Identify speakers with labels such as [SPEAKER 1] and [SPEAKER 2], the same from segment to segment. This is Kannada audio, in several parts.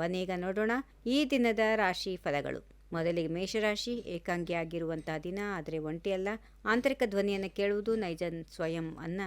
[SPEAKER 1] ಬನ್ನಿ ಈಗ ನೋಡೋಣ ಈ ದಿನದ ರಾಶಿ ಫಲಗಳು. ಮೊದಲಿಗೆ ಮೇಷರಾಶಿ. ಏಕಾಂಗಿಯಾಗಿರುವಂತಹ ದಿನ, ಆದರೆ ಒಂಟಿಯಲ್ಲ. ಆಂತರಿಕ ಧ್ವನಿಯನ್ನು ಕೇಳುವುದು, ನೈಜ ಸ್ವಯಂ ಅನ್ನ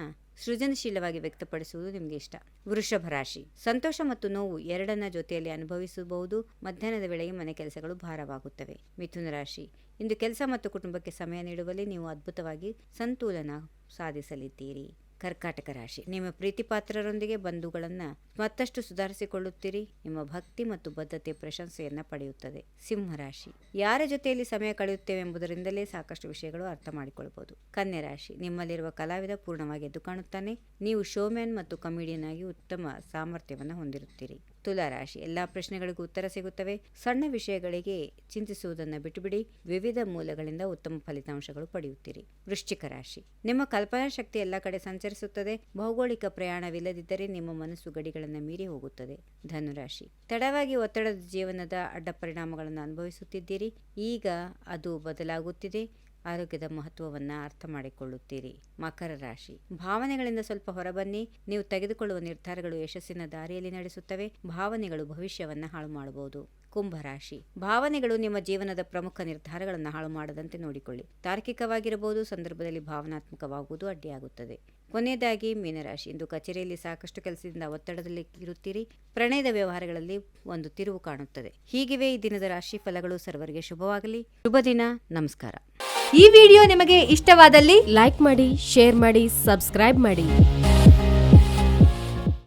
[SPEAKER 1] ಸೃಜನಶೀಲವಾಗಿ ವ್ಯಕ್ತಪಡಿಸುವುದು ನಿಮಗೆ ಇಷ್ಟ. ವೃಷಭ ರಾಶಿ. ಸಂತೋಷ ಮತ್ತು ನೋವು ಎರಡನ್ನ ಜೊತೆಯಲ್ಲಿ ಅನುಭವಿಸಬಹುದು. ಮಧ್ಯಾಹ್ನದ ವೇಳೆಗೆ ಮನೆ ಕೆಲಸಗಳು ಭಾರವಾಗುತ್ತವೆ. ಮಿಥುನ ರಾಶಿ. ಇಂದು ಕೆಲಸ ಮತ್ತು ಕುಟುಂಬಕ್ಕೆ ಸಮಯ ನೀಡುವಲ್ಲಿ ನೀವು ಅದ್ಭುತವಾಗಿ ಸಂತುಲನ ಸಾಧಿಸಲಿದ್ದೀರಿ. ಕರ್ಕಾಟಕ ರಾಶಿ. ನಿಮ್ಮ ಪ್ರೀತಿ ಪಾತ್ರರೊಂದಿಗೆ ಬಂಧುಗಳನ್ನು ಮತ್ತಷ್ಟು ಸುಧಾರಿಸಿಕೊಳ್ಳುತ್ತೀರಿ. ನಿಮ್ಮ ಭಕ್ತಿ ಮತ್ತು ಬದ್ಧತೆ ಪ್ರಶಂಸೆಯನ್ನ ಪಡೆಯುತ್ತದೆ. ಸಿಂಹರಾಶಿ. ಯಾರ ಜೊತೆಯಲ್ಲಿ ಸಮಯ ಕಳೆಯುತ್ತೇವೆ ಎಂಬುದರಿಂದಲೇ ಸಾಕಷ್ಟು ವಿಷಯಗಳು ಅರ್ಥ ಮಾಡಿಕೊಳ್ಳಬಹುದು. ಕನ್ಯಾ ರಾಶಿ. ನಿಮ್ಮಲ್ಲಿರುವ ಕಲಾವಿದ ಪೂರ್ಣವಾಗಿ ಎದ್ದು ಕಾಣುತ್ತಾನೆ. ನೀವು ಶೋಮ್ಯಾನ್ ಮತ್ತು ಕಮಿಡಿಯನ್ ಆಗಿ ಉತ್ತಮ ಸಾಮರ್ಥ್ಯವನ್ನು ಹೊಂದಿರುತ್ತೀರಿ. ತುಲಾ ರಾಶಿ. ಎಲ್ಲಾ ಪ್ರಶ್ನೆಗಳಿಗೂ ಉತ್ತರ ಸಿಗುತ್ತವೆ. ಸಣ್ಣ ವಿಷಯಗಳಿಗೆ ಚಿಂತಿಸುವುದನ್ನು ಬಿಟ್ಟುಬಿಡಿ. ವಿವಿಧ ಮೂಲಗಳಿಂದ ಉತ್ತಮ ಫಲಿತಾಂಶಗಳು ಪಡೆಯುತ್ತೀರಿ. ವೃಶ್ಚಿಕ ರಾಶಿ. ನಿಮ್ಮ ಕಲ್ಪನಾ ಶಕ್ತಿ ಎಲ್ಲ ಕಡೆ ಸಂಚರಿಸುತ್ತದೆ. ಭೌಗೋಳಿಕ ಪ್ರಯಾಣವಿಲ್ಲದಿದ್ದರೆ ನಿಮ್ಮ ಮನಸ್ಸು ಗಡಿಗಳನ್ನು ಮೀರಿ ಹೋಗುತ್ತದೆ. ಧನುರಾಶಿ. ತಡವಾಗಿ ಒತ್ತಡದ ಜೀವನದ ಅಡ್ಡ ಪರಿಣಾಮಗಳನ್ನು ಅನುಭವಿಸುತ್ತಿದ್ದೀರಿ. ಈಗ ಅದು ಬದಲಾಗುತ್ತಿದೆ. ಆರೋಗ್ಯದ ಮಹತ್ವವನ್ನು ಅರ್ಥ ಮಾಡಿಕೊಳ್ಳುತ್ತೀರಿ. ಮಕರ ರಾಶಿ. ಭಾವನೆಗಳಿಂದ ಸ್ವಲ್ಪ ಹೊರಬನ್ನಿ. ನೀವು ತೆಗೆದುಕೊಳ್ಳುವ ನಿರ್ಧಾರಗಳು ಯಶಸ್ಸಿನ ದಾರಿಯಲ್ಲಿ ನಡೆಸುತ್ತವೆ. ಭಾವನೆಗಳು ಭವಿಷ್ಯವನ್ನು ಹಾಳು ಮಾಡಬಹುದು. ಕುಂಭರಾಶಿ. ಭಾವನೆಗಳು ನಿಮ್ಮ ಜೀವನದ ಪ್ರಮುಖ ನಿರ್ಧಾರಗಳನ್ನು ಹಾಳು ಮಾಡದಂತೆ ನೋಡಿಕೊಳ್ಳಿ. ತಾರ್ಕಿಕವಾಗಿರಬಹುದು, ಸಂದರ್ಭದಲ್ಲಿ ಭಾವನಾತ್ಮಕವಾಗುವುದು ಅಡ್ಡಿಯಾಗುತ್ತದೆ. ಕೊನೆಯದಾಗಿ ಮೀನರಾಶಿ. ಇಂದು ಕಚೇರಿಯಲ್ಲಿ ಸಾಕಷ್ಟು ಕೆಲಸದಿಂದ ಒತ್ತಡದಲ್ಲಿ ಇರುತ್ತೀರಿ. ಪ್ರಣಯದ ವ್ಯವಹಾರಗಳಲ್ಲಿ ಒಂದು ತಿರುವು ಕಾಣುತ್ತದೆ. ಹೀಗಿವೆ ಈ ದಿನದ ರಾಶಿ ಫಲಗಳು. ಸರ್ವರಿಗೆ ಶುಭವಾಗಲಿ. ಶುಭ ದಿನ. ನಮಸ್ಕಾರ.
[SPEAKER 2] ಈ ವಿಡಿಯೋ ನಿಮಗೆ ಇಷ್ಟವಾದಲ್ಲಿ ಲೈಕ್ ಮಾಡಿ, ಶೇರ್ ಮಾಡಿ, ಸಬ್ಸ್ಕ್ರೈಬ್ ಮಾಡಿ.